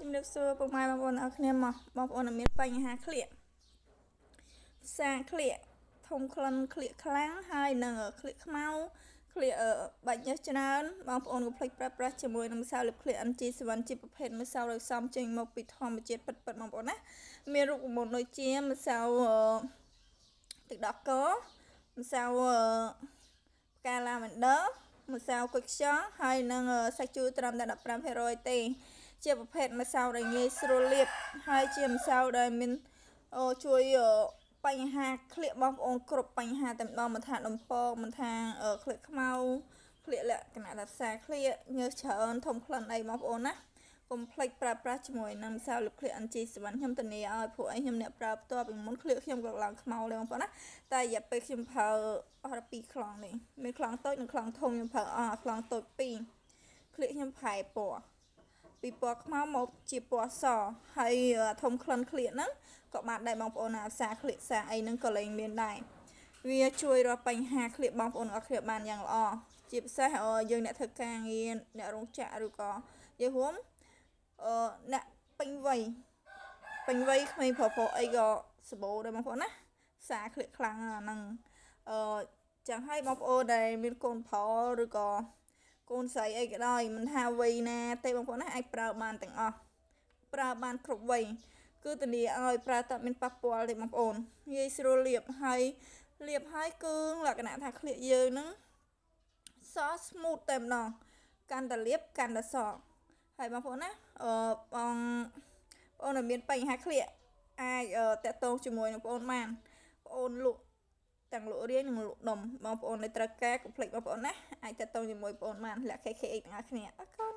ជំរាបសួរពុកម៉ែបងប្អូនអរគ្នាមកបងប្អូនមានបញ្ហាក្លៀកភាសាក្លៀកធំក្លិនក្លៀកខ្លាំងហើយនឹងក្លៀកខ្មៅក្លៀកបាច់ញើសច្រើនបងប្អូនកុំភ្លេចប្រើប្រាស់ជាមួយនឹងម្សៅលឹកក្លៀក NG7 ជាប្រភេទម្សៅដែលសំចេញមកពីធម្មជាតិពិតៗបងប្អូនណាមានរូបមន្តដូចជាម្សៅទឹកដោះគោម្សៅផ្កាឡាវ៉ាន់ឌឺម្សៅគុយខ្យងហើយនឹងសាច់ជូរត្រឹមតែ 15% ទេជាប្រភេទម្សៅដែលងាយស្រួលលាបហើយជាម្សៅដែលមានជួយបញ្ហាក្លៀកបងប្អូនគ្រប់បញ្ហាតែម្ដងមិនថាដំពងមិនថាក្លៀកខ្មៅក្លៀកលក្ខណៈថាផ្សាក្លៀកញើសច្រើនធំក្លិនអីបងប្អូនណាកុំភ្លេចប្រើប្រាស់ជាមួយនឹងម្សៅលឹកក្លៀក NG7 ខ្ញុំធានាឲ្យព្រោះអីខ្ញុំអ្នកប្រើផ្ទាល់ពីមុនក្លៀកខ្ញុំក៏ឡើងខ្មៅដែរបងប្អូនណាតែរយៈពេលខ្ញុំប្រើអស់2ខ្លងនេះមានខ្លងតូចនិងខ្លងធំខ្ញុំប្រើអស់ខ្លងតូច2ក្លៀកខ្ញុំប្រែពណ៌ពីពណ៌ខ្មៅមកជាពណ៌សហើយធំក្លិនក្លៀកហ្នឹងក៏បានដែរបងប្អូនណាផ្សាក្លៀកផ្សាអីហ្នឹងក៏លែងមានដែរវាជួយរកបញ្ហាក្លៀកបងប្អូនអរគ្នាបានយ៉ាងល្អជាពិសេសយើងអ្នកធ្វើការងារអ្នករោងចក្រឬក៏យើងរួមអ្នកពេញវ័យក្មេងប្រុសអីក៏សបោដែរបងប្អូនណាផ្សាក្លៀកខ្លាំងហ្នឹងចឹងហើយបងប្អូនដែលមានកូនប្រុសឬក៏កូនស្រីអីក៏ដោយមិនថាវ័យណាទេបងប្អូនណាអាចប្រើបានទាំងអស់ប្រើបានគ្រប់វ័យគឺធានាឲ្យប្រើតើមានប៉ះពាល់ទេបងប្អូនងាយស្រួលលាបហើយគឺលក្ខណៈថាក្លៀកយើងហ្នឹងសស្មូតតែម្ដងកាន់តែលាបកាន់តែសហើយបងប្អូនណាបងប្អូនមានបញ្ហាក្លៀកអាចតាក់ទងជាមួយនឹងបងប្អូនបានបងប្អូនលក់ទាំងលក់រាយនិងលក់ដុំបងប្អូនដែលត្រូវការកុំភ្លេចបងប្អូនណាអាចតាក់ទងជាមួយបងប្អូនបានលាក់ KKX ទាំងអស់គ្នាអរគុណ